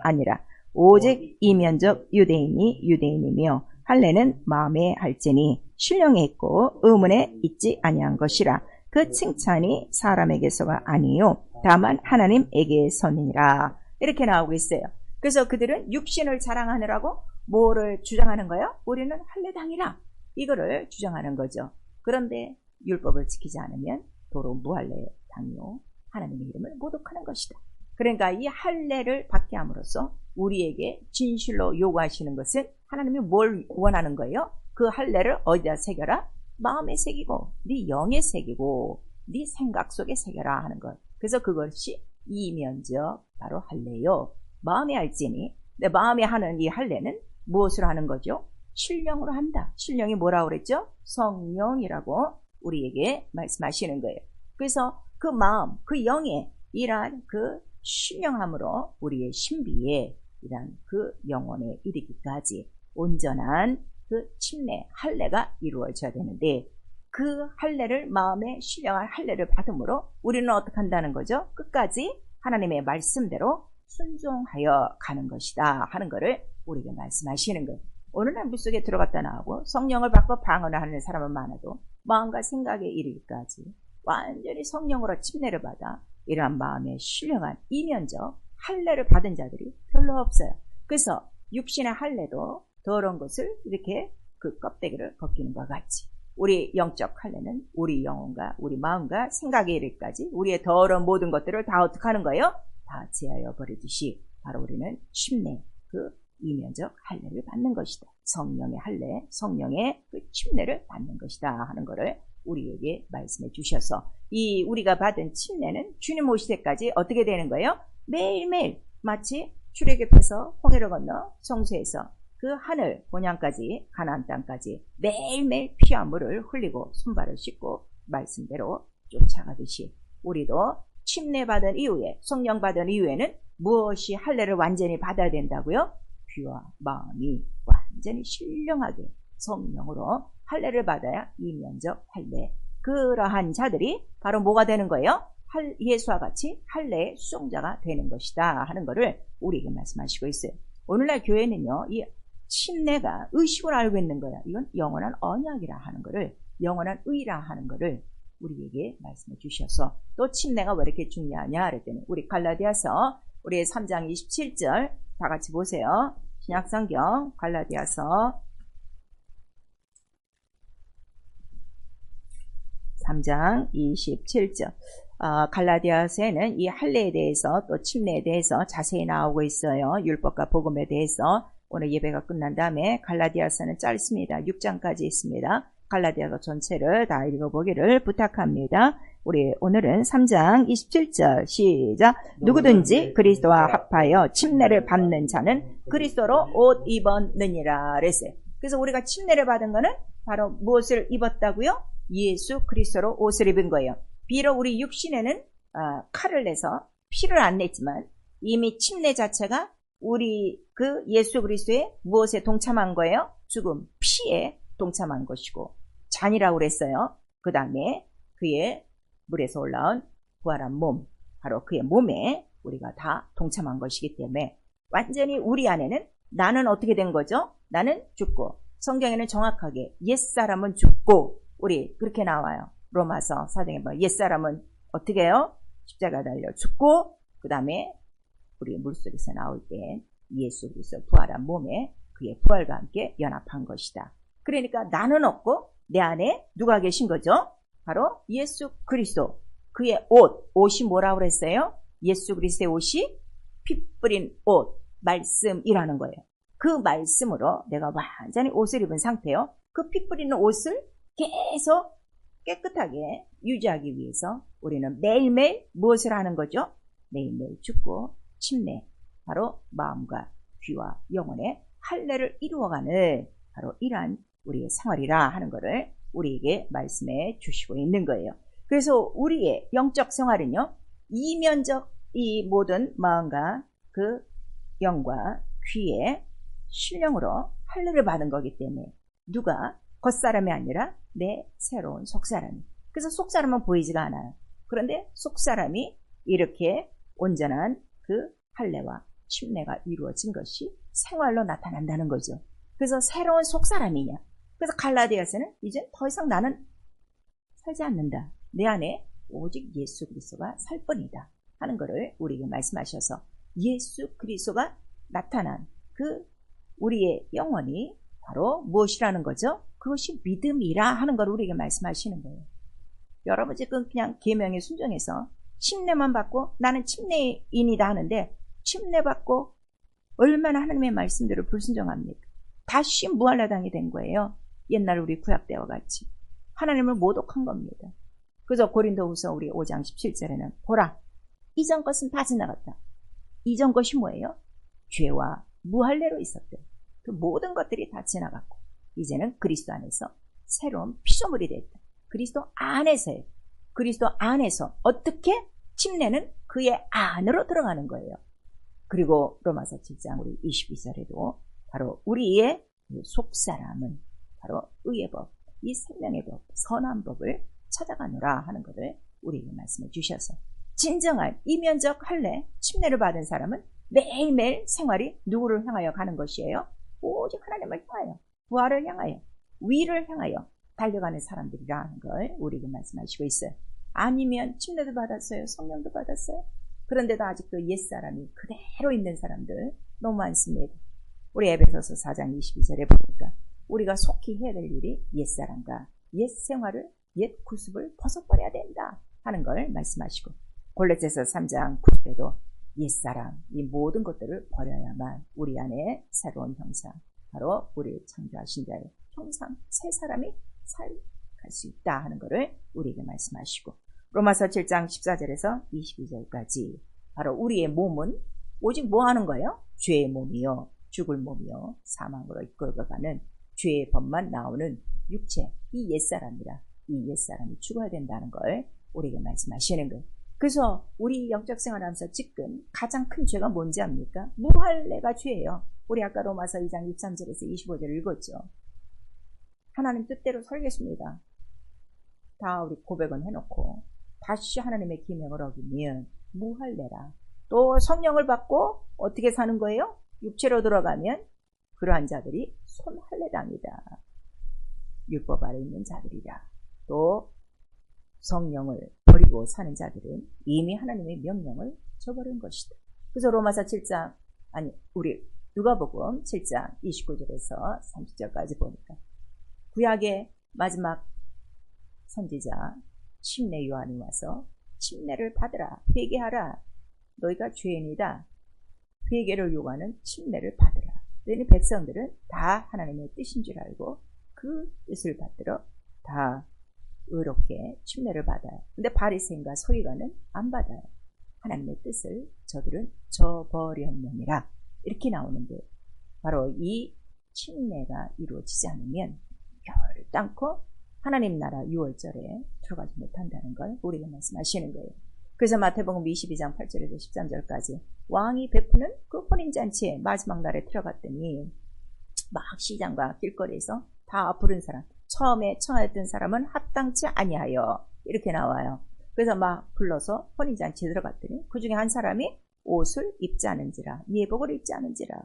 아니라 오직 이면적 유대인이 유대인이며 할례는 마음에 할지니 신령에 있고 의문에 있지 아니한 것이라. 그 칭찬이 사람에게서가 아니요 다만 하나님에게서니라. 이렇게 나오고 있어요. 그래서 그들은 육신을 자랑하느라고 뭐를 주장하는 거예요? 우리는 할례당이라 이거를 주장하는 거죠. 그런데 율법을 지키지 않으면 도로 무할례당이요 하나님의 이름을 모독하는 것이다. 그러니까 이 할례를 받게 함으로써 우리에게 진실로 요구하시는 것은 하나님이 뭘 원하는 거예요? 그 할례를 어디다 새겨라? 마음에 새기고 네 영에 새기고 네 생각 속에 새겨라 하는 것. 그래서 그것이 이면적 바로 할례요. 마음에 할지니 내 마음에 하는 이 할례는 무엇으로 하는 거죠? 신령으로 한다. 신령이 뭐라고 그랬죠? 성령이라고 우리에게 말씀하시는 거예요. 그래서 그 마음, 그 영에 이러한 그 신령함으로 우리의 신비에 이런 그 영혼에 이르기까지 온전한 그 침례, 할례가 이루어져야 되는데 그 할례를 마음에 신령한 할례를 받음으로 우리는 어떻게 한다는 거죠? 끝까지 하나님의 말씀대로 순종하여 가는 것이다 하는 것을 우리에게 말씀하시는 거예요. 어느 날 물속에 들어갔다 나오고 성령을 받고 방언을 하는 사람은 많아도 마음과 생각에 이르기까지 완전히 성령으로 침례를 받아 이러한 마음에 신령한 이면적 할례를 받은 자들이 별로 없어요. 그래서 육신의 할례도 더러운 것을 이렇게 그 껍데기를 벗기는 것 같이 우리 영적 할례는 우리 영혼과 우리 마음과 생각에 이르기까지 우리의 더러운 모든 것들을 다 어떻게 하는 거예요? 다 제하여 버리듯이 바로 우리는 침례, 그 이면적 할례를 받는 것이다. 성령의 할례, 성령의 그 침례를 받는 것이다 하는 것을 우리에게 말씀해 주셔서 이 우리가 받은 침례는 주님 오실 때까지 어떻게 되는 거예요? 매일매일 마치 출애굽해서 홍해를 건너 성소에서 그 하늘 본향까지 가나안 땅까지 매일매일 피와 물을 흘리고 손발을 씻고 말씀대로 쫓아가듯이 우리도 침례받은 이후에, 성령 받은 이후에는 무엇이 할례를 완전히 받아야 된다고요? 귀와 마음이 완전히 신령하게 성령으로 할례를 받아야 이면적 할례. 그러한 자들이 바로 뭐가 되는 거예요? 예수와 같이 할례의 수종자가 되는 것이다 하는 것을 우리에게 말씀하시고 있어요. 오늘날 교회는요, 이 침례가 의식으로 알고 있는 거야. 이건 영원한 언약이라 하는 것을, 영원한 의라 하는 것을 우리에게 말씀해 주셔서, 또 침례가 왜 이렇게 중요하냐 그랬더니 우리 갈라디아서 우리 3장 27절 다 같이 보세요. 신약성경 갈라디아서 3장 27절. 갈라디아서에는 이 할례에 대해서 또 침례에 대해서 자세히 나오고 있어요. 율법과 복음에 대해서. 오늘 예배가 끝난 다음에 갈라디아서는 짧습니다. 6장까지 있습니다. 갈라디아서 전체를 다 읽어보기를 부탁합니다. 우리 오늘은 3장 27절 시작. 누구든지 그리스도와 합하여 침례를 받는 자는 그리스도로 옷 입었느니라 그랬어요. 그래서 우리가 침례를 받은 거는 바로 무엇을 입었다고요? 예수 그리스도로 옷을 입은 거예요. 비록 우리 육신에는 칼을 내서 피를 안 냈지만 이미 침례 자체가 우리 그 예수 그리스도의 무엇에 동참한 거예요? 죽음, 피에 동참한 것이고, 잔이라고 그랬어요. 그 다음에 그의 물에서 올라온 부활한 몸, 바로 그의 몸에 우리가 다 동참한 것이기 때문에 완전히 우리 안에는 나는 어떻게 된 거죠? 나는 죽고, 성경에는 정확하게 옛사람은 죽고, 우리 그렇게 나와요. 로마서 4장에 보면 옛사람은 어떻게 해요? 십자가 달려 죽고, 그 다음에 우리 물속에서 나올 때 예수 그리스도 부활한 몸에 그의 부활과 함께 연합한 것이다. 그러니까 나는 없고 내 안에 누가 계신 거죠? 바로 예수 그리스도. 그의 옷이 뭐라고 그랬어요? 예수 그리스도의 옷이 피 뿌린 옷, 말씀이라는 거예요. 그 말씀으로 내가 완전히 옷을 입은 상태요. 그 피 뿌리는 옷을 계속 깨끗하게 유지하기 위해서 우리는 매일매일 무엇을 하는 거죠? 매일매일 죽고 침례, 바로 마음과 귀와 영혼의 할례를 이루어가는 바로 이러한 우리의 생활이라 하는 것을 우리에게 말씀해 주시고 있는 거예요. 그래서 우리의 영적 생활은요, 이면적 이 모든 마음과 그 영과 귀의 신령으로 할례를 받은 거기 때문에 누가 겉사람이 아니라 내 새로운 속사람이. 그래서 속사람은 보이지가 않아요. 그런데 속사람이 이렇게 온전한 그 할례와 침례가 이루어진 것이 생활로 나타난다는 거죠. 그래서 새로운 속사람이냐. 그래서 갈라디아서는 이제 더 이상 나는 살지 않는다. 내 안에 오직 예수 그리스도가 살 뿐이다 하는 것을 우리에게 말씀하셔서, 예수 그리스도가 나타난 그 우리의 영혼이 바로 무엇이라는 거죠? 그것이 믿음이라 하는 걸 우리에게 말씀하시는 거예요. 여러분 지금 그냥 계명에 순종해서 침례만 받고 나는 침례인이다 하는데, 침례받고 얼마나 하나님의 말씀대로 불순종합니까? 다시 무할라당이 된 거예요. 옛날 우리 구약 때와 같이 하나님을 모독한 겁니다. 그래서 고린도후서 우리 5장 17절에는 보라, 이전 것은 다 지나갔다. 이전 것이 뭐예요? 죄와 무할례로 있었대. 그 모든 것들이 다 지나갔고 이제는 그리스도 안에서 새로운 피조물이 됐다. 그리스도 안에서예요. 그리스도 안에서 어떻게? 침례는 그의 안으로 들어가는 거예요. 그리고 로마서 7장 우리 22절에도 바로 우리의 속사람은 바로 의의 법, 이 생명의 법, 선한 법을 찾아가노라 하는 것을 우리에게 말씀해 주셔서, 진정한 이면적 할례, 침례를 받은 사람은 매일매일 생활이 누구를 향하여 가는 것이에요? 오직 하나님을 향하여, 부활을 향하여, 위를 향하여 달려가는 사람들이라는 걸 우리에게 말씀하시고 있어요. 아니면 침례도 받았어요. 성령도 받았어요. 그런데도 아직도 옛사람이 그대로 있는 사람들 너무 많습니다. 우리 에베소서 4장 22절에 보니까 우리가 속히 해야 될 일이 옛사람과 옛 생활을, 옛 구습을 벗어버려야 된다 하는 걸 말씀하시고, 골로새서 3장 9절에도 옛사람, 이 모든 것들을 버려야만 우리 안에 새로운 형상, 바로 우리를 창조하신 자의 형상, 새 사람이 살아갈 수 있다 하는 것을 우리에게 말씀하시고, 로마서 7장 14절에서 22절까지 바로 우리의 몸은 오직 뭐 하는 거예요? 죄의 몸이요, 죽을 몸이요, 사망으로 이끌어가는 죄의 법만 나오는 육체, 이 옛사람이라, 이 옛사람이 죽어야 된다는 걸 우리에게 말씀하시는 거예요. 그래서 우리 영적 생활하면서 지금 가장 큰 죄가 뭔지 압니까? 무할례가 죄예요. 우리 아까 로마서 2장 23절에서 25절 읽었죠. 하나님 뜻대로 살겠습니다. 다 우리 고백은 해놓고 다시 하나님의 계명을 어기면 무할례라. 또 성령을 받고 어떻게 사는 거예요? 육체로 들어가면 그러한 자들이 손할례당이다. 율법 아래 있는 자들이라. 또 성령을 버리고 사는 자들은 이미 하나님의 명령을 저버린 것이다. 그래서 로마서 7장 우리 누가복음 7장 29절에서 30절까지 보니까 구약의 마지막 선지자 침례 요한이 와서 침례를 받으라, 회개하라, 너희가 죄인이다, 회개를 요구하는 침례를 받으라. 너희 백성들은 다 하나님의 뜻인 줄 알고 그 뜻을 받들어 다 의롭게 침례를 받아요. 근데 바리새인과 서기관은 안 받아요. 하나님의 뜻을 저들은 저버렸느니라. 이렇게 나오는데 바로 이 침례가 이루어지지 않으면 결단코 하나님 나라 6월절에 들어가지 못한다는 걸 우리가 말씀하시는 거예요. 그래서 마태복음 22장 8절에서 13절까지 왕이 베푸는 그 혼인잔치에 마지막 날에 들어갔더니 막 시장과 길거리에서 다 부른 사람, 처음에 청하였던 사람은 합당치 아니하여 이렇게 나와요. 그래서 막 불러서 혼인잔치에 들어갔더니 그 중에 한 사람이 옷을 입지 않은지라, 예복을 입지 않은지라.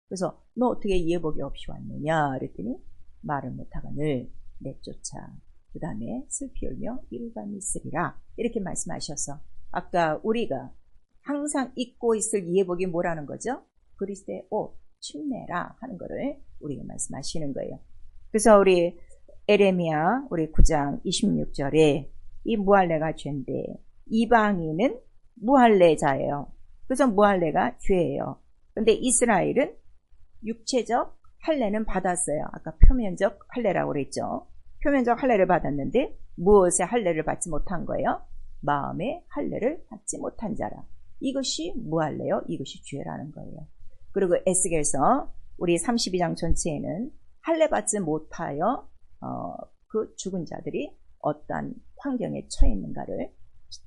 그래서 너 어떻게 예복이 없이 왔느냐 그랬더니 말을 못하거늘 내쫓아 그 다음에 슬피 울며 일반이 있으리라 이렇게 말씀하셔서 아까 우리가 항상 입고 있을 예복이 뭐라는 거죠? 그리스도의 옷, 침례라 하는 거를 우리가 말씀하시는 거예요. 그래서 우리 에레미야 우리 9장 26절에 이 무할례가 죄인데 이방인은 무할례자예요. 그래서 무할례가 죄예요. 근데 이스라엘은 육체적 할례는 받았어요. 아까 표면적 할례라고 그랬죠. 표면적 할례를 받았는데 무엇의 할례를 받지 못한 거예요? 마음의 할례를 받지 못한 자라. 이것이 무할례요. 이것이 죄라는 거예요. 그리고 에스겔서 우리 32장 전체에는 할례 받지 못하여 그 죽은 자들이 어떠한 환경에 처해 있는가를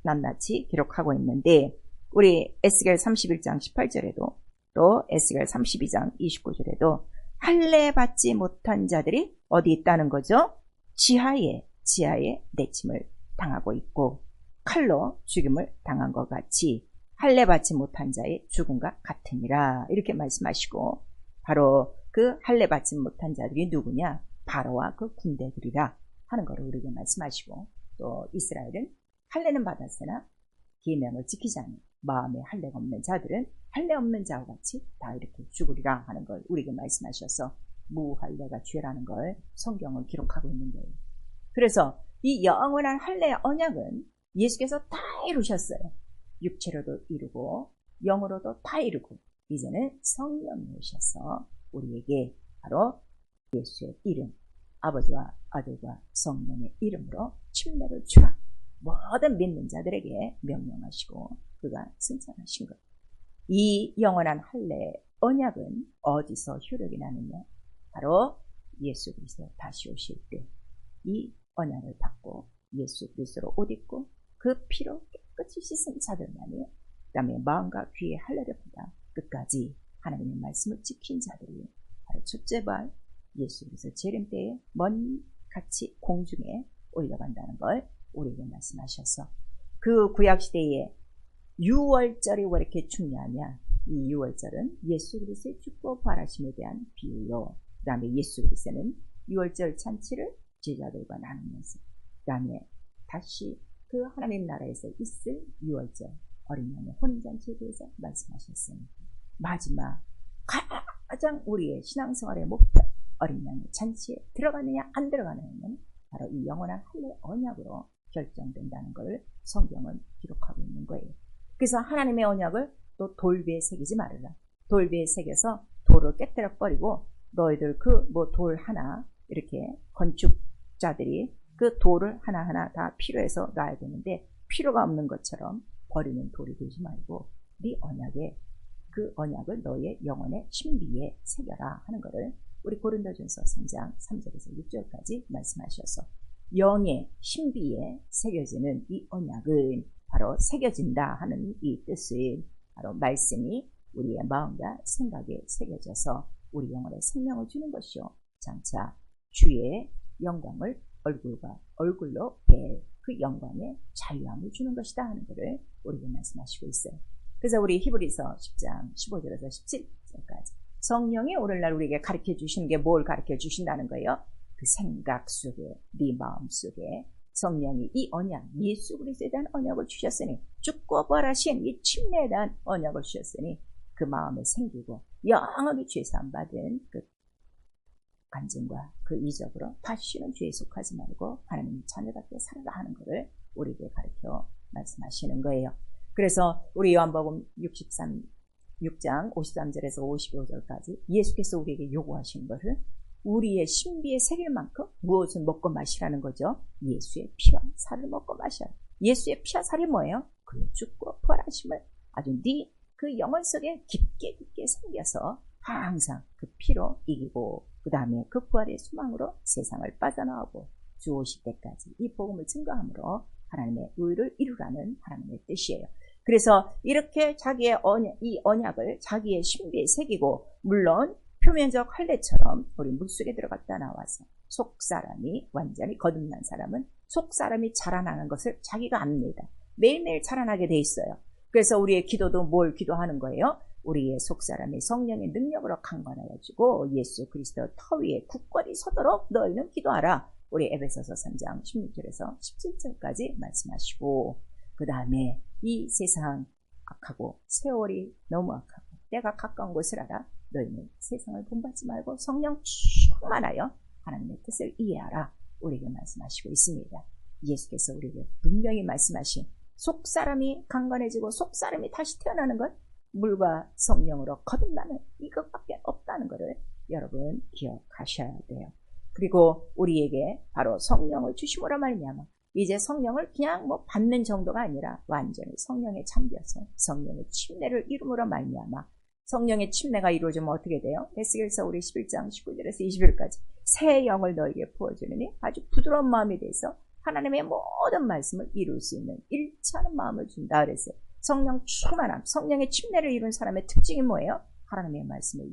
낱낱이 기록하고 있는데 우리 에스겔 31장 18절에도 또 에스겔 32장 29절에도 할례 받지 못한 자들이 어디 있다는 거죠? 지하에 내침을 당하고 있고 칼로 죽임을 당한 것 같이 할례 받지 못한 자의 죽음과 같으니라 이렇게 말씀하시고 바로 그 할례 받지 못한 자들이 누구냐? 바로와 그 군대들이라 하는 것을 우리에게 말씀하시고 또 이스라엘은 할례는 받았으나 계명을 지키지 않는 마음에 할례가 없는 자들은 할례 없는 자와 같이 다 이렇게 죽으리라 하는 걸 우리에게 말씀하셔서 무할례가 죄라는 걸 성경은 기록하고 있는 거예요. 그래서 이 영원한 할례의 언약은 예수께서 다 이루셨어요. 육체로도 이루고 영으로도 다 이루고 이제는 성령이 오셔서 우리에게 바로 예수의 이름, 아버지와 아들과 성령의 이름으로 침례를 주라. 모든 믿는 자들에게 명령하시고 그가 승천하신 것. 이 영원한 할례 언약은 어디서 효력이 나느냐? 바로 예수 그리스도 다시 오실 때 이 언약을 받고 예수 그리스도로 옷 입고 그 피로 깨끗이 씻은 자들만이 그 다음에 마음과 귀의 할례를 받아 끝까지 하나님의 말씀을 지킨 자들이 바로 첫째 발 예수 그리스도 재림 때에 먼 같이 공중에 올려간다는 걸 우리에게 말씀하셔서 그 구약시대에 6월절이 왜 이렇게 중요하냐? 이 6월절은 예수 그리스도의 축복 바라심에 대한 비유요. 그 다음에 예수 그리스도는 6월절 잔치를 제자들과 나누면서 그 다음에 다시 그 하나님 나라에서 있을 6월절 어린 양의 혼인잔치에 대해서 말씀하셨으니 마지막 가장 우리의 신앙생활의 목표 어린 양의 잔치에 들어가느냐 안 들어가느냐는 바로 이 영원한 할례 언약으로 결정된다는 것을 성경은 기록하고 있는 거예요. 그래서 하나님의 언약을 또 돌비에 새기지 말아라. 돌비에 새겨서 돌을 깨뜨려 버리고 너희들 그 돌 하나 이렇게 건축자들이 그 돌을 하나하나 다 필요해서 놔야 되는데 필요가 없는 것처럼 버리는 돌이 되지 말고 네 언약에 그 언약을 너의 영혼의 신비에 새겨라 하는 것을 우리 고린도전서 3장 3절에서 6절까지 말씀하셔서 영의 신비에 새겨지는 이 언약은 바로 새겨진다 하는 이 뜻의 바로 말씀이 우리의 마음과 생각에 새겨져서 우리 영혼에 생명을 주는 것이요 장차 주의 영광을 얼굴로 뵐 그 영광의 자유함을 주는 것이다 하는 것을 우리에게 말씀하시고 있어요. 그래서 우리 히브리서 10장 15절에서 17절까지 성령이 오늘날 우리에게 가르쳐 주시는 게 뭘 가르쳐 주신다는 거예요? 그 생각 속에, 네 마음 속에 성령이 이 언약, 예수 그리스도에 대한 언약을 주셨으니, 죽고 부활하신 이 침례에 대한 언약을 주셨으니 그 마음에 생기고 영원히 죄사함 받은 그 간증과 그 이적으로 다시는 죄에 속하지 말고 하나님의 자녀답게 살아라 하는 것을 우리에게 가르쳐 말씀하시는 거예요. 그래서 우리 요한복음 6장 53절에서 55절까지 예수께서 우리에게 요구하신 것을 우리의 신비에 새길 만큼 무엇을 먹고 마시라는 거죠? 예수의 피와 살을 먹고 마셔라. 예수의 피와 살이 뭐예요? 그의 죽고 부활하심을 아주 네 그 영혼 속에 깊게 생겨서 항상 그 피로 이기고 그 다음에 그 부활의 소망으로 세상을 빠져나오고 주 오실 때까지 이 복음을 증거함으로 하나님의 의를 이루라는 하나님의 뜻이에요. 그래서 이렇게 자기의 이 언약을 자기의 신비에 새기고, 물론 표면적 할례처럼 우리 물속에 들어갔다 나와서 속사람이 완전히 거듭난 사람은 속사람이 자라나는 것을 자기가 압니다. 매일매일 자라나게 돼 있어요. 그래서 우리의 기도도 뭘 기도하는 거예요? 우리의 속사람이 성령의 능력으로 강건하여지고 예수 그리스도 터 위에 굳건히 서도록 너희는 기도하라. 우리 에베소서 3장 16절에서 17절까지 말씀하시고, 그 다음에 이 세상 악하고 세월이 너무 악하고 때가 가까운 것을 알아. 너희는 세상을 본받지 말고 성령 충만하여 하나님의 뜻을 이해하라. 우리에게 말씀하시고 있습니다. 예수께서 우리에게 분명히 말씀하신 속사람이 강건해지고 속사람이 다시 태어나는 것, 물과 성령으로 거듭나는 이것밖에 없다는 것을 여러분 기억하셔야 돼요. 그리고 우리에게 바로 성령을 주심으로 말미암아 이제 성령을 그냥 받는 정도가 아니라 완전히 성령에 잠겨서 성령의 침례를 이룸으로 말미암아, 성령의 침례가 이루어지면 어떻게 돼요? 에스겔서 우리 11장 19절에서 20절까지 새 영을 너에게 부어주느니 아주 부드러운 마음이 돼서 하나님의 모든 말씀을 이룰 수 있는 일치하는 마음을 준다 그랬어요. 성령 충만함, 성령의 침례를 이룬 사람의 특징이 뭐예요? 하나님의 말씀에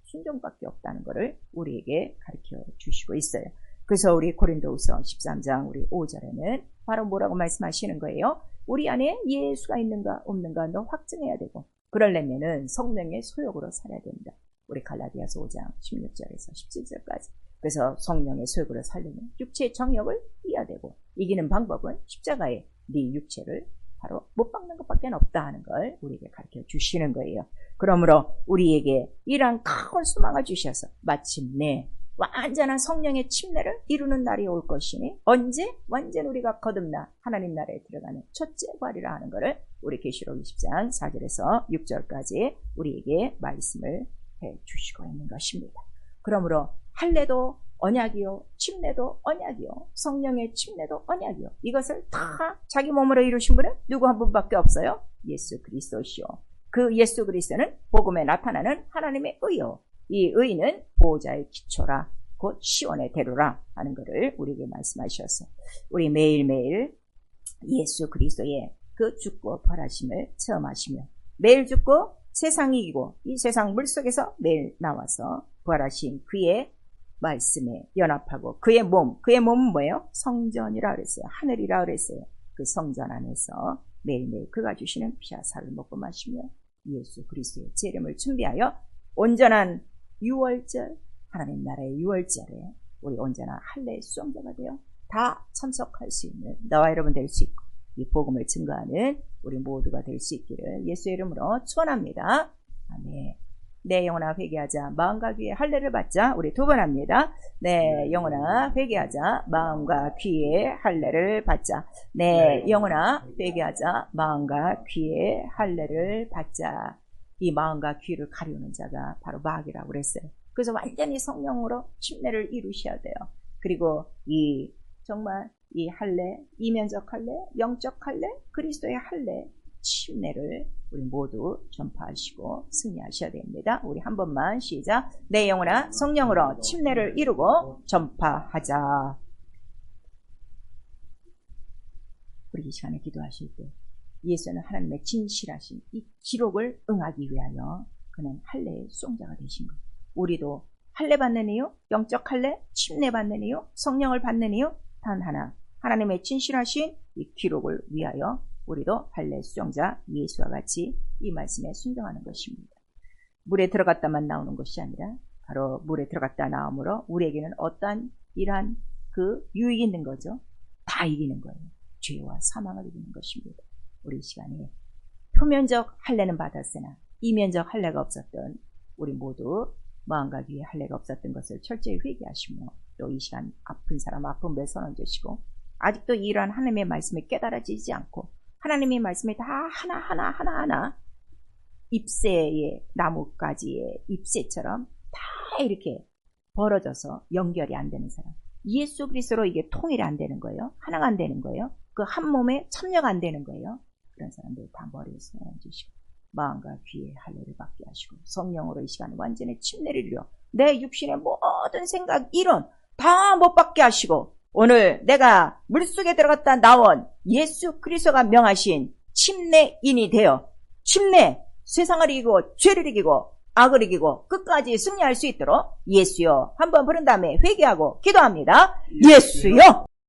순종밖에 없다는 것을 우리에게 가르쳐 주시고 있어요. 그래서 우리 고린도후서 13장 우리 5절에는 바로 뭐라고 말씀하시는 거예요? 우리 안에 예수가 있는가 없는가 너 확증해야 되고, 그러려면은 성령의 소욕으로 살아야 된다. 우리 갈라디아서 5장 16절에서 17절까지. 그래서 성령의 소욕으로 살려면 육체의 정욕을 이겨야 되고, 이기는 방법은 십자가에 네 육체를 바로 못 박는 것밖에 없다 하는 걸 우리에게 가르쳐 주시는 거예요. 그러므로 우리에게 이러한 큰 소망을 주셔서 마침내 완전한 성령의 침례를 이루는 날이 올 것이니, 언제? 완전 우리가 거듭나 하나님 나라에 들어가는 첫째 부활이라 하는 것을 우리 계시록 20장 4절에서 6절까지 우리에게 말씀을 해 주시고 있는 것입니다. 그러므로 할례도 언약이요, 침례도 언약이요, 성령의 침례도 언약이요, 이것을 다 자기 몸으로 이루신 분은 누구 한 분밖에 없어요? 예수 그리스도시요. 그 예수 그리스도는 복음에 나타나는 하나님의 의요, 이 의는 보호자의 기초라, 곧 시온의 대로라 하는 것을 우리에게 말씀하셔서 우리 매일매일 예수 그리스도의 그 죽고 부활하심을 체험하시며, 매일 죽고 세상 이기고 이 세상 물속에서 매일 나와서 부활하신 그의 말씀에 연합하고 그의 몸은 뭐예요? 성전이라 그랬어요. 하늘이라 그랬어요. 그 성전 안에서 매일매일 그가 주시는 피와 살을 먹고 마시며 예수 그리스도의 재림을 준비하여 온전한 유월절, 하나님 나라의 유월절에 우리 온전한 할례의 수용자가 되어 다 참석할 수 있는 나와 여러분 될 수 있고, 이 복음을 증거하는 우리 모두가 될 수 있기를 예수의 이름으로 축원합니다. 아멘. 내 영혼아 회개하자, 마음과 귀에 할례를 받자. 우리 두 번 합니다. 내 영혼아 회개하자, 마음과 귀에 할례를 받자. 내 영혼아 회개하자, 마음과 귀에 할례를 받자. 이 마음과 귀를 가리우는 자가 바로 마귀라고 그랬어요. 그래서 완전히 성령으로 침례를 이루셔야 돼요. 그리고 정말 이 할례, 이면적 할례, 영적 할례, 그리스도의 할례, 침례를 우리 모두 전파하시고 승리하셔야 됩니다. 우리 한 번만 시작. 내 영혼아 성령으로 침례를 이루고 전파하자. 우리 이 시간에 기도하실 때 예수는 하나님의 진실하신 이 기록을 응하기 위하여 그는 할례의 수용자가 되신 거예요. 우리도 할례 받는 이유, 영적 할례, 침례 받는 이유, 성령을 받는 이유 단 하나, 하나님의 진실하신 이 기록을 위하여 우리도 할례 수용자 예수와 같이 이 말씀에 순종하는 것입니다. 물에 들어갔다만 나오는 것이 아니라 바로 물에 들어갔다 나옴으로 우리에게는 어떠한 이러한 그 유익이 있는 거죠. 다 이기는 거예요. 죄와 사망을 이기는 것입니다. 우리 이 시간에 표면적 할례는 받았으나 이면적 할례가 없었던 우리 모두 마음과 귀에 할례가 없었던 것을 철저히 회개하시며 또 이 시간 아픈 사람 아픈 배 선언 주시고 아직도 이러한 하나님의 말씀이 깨달아지지 않고 하나님의 말씀이 다 하나하나 잎새의 나뭇가지의 잎새처럼 다 이렇게 벌어져서 연결이 안 되는 사람, 예수 그리스도로 이게 통일이 안 되는 거예요. 하나가 안 되는 거예요. 그 한 몸에 참여가 안 되는 거예요. 그런 사람들 다 머리에 세워주시고 마음과 귀에 할례를 받게 하시고 성령으로 이 시간 완전히 침례를 이루어 내 육신의 모든 생각 이론 다 못 받게 하시고 오늘 내가 물속에 들어갔다 나온 예수 그리스도가 명하신 침례인이 되어 침례 세상을 이기고 죄를 이기고 악을 이기고 끝까지 승리할 수 있도록 예수여 한번 부른 다음에 회개하고 기도합니다. 예수여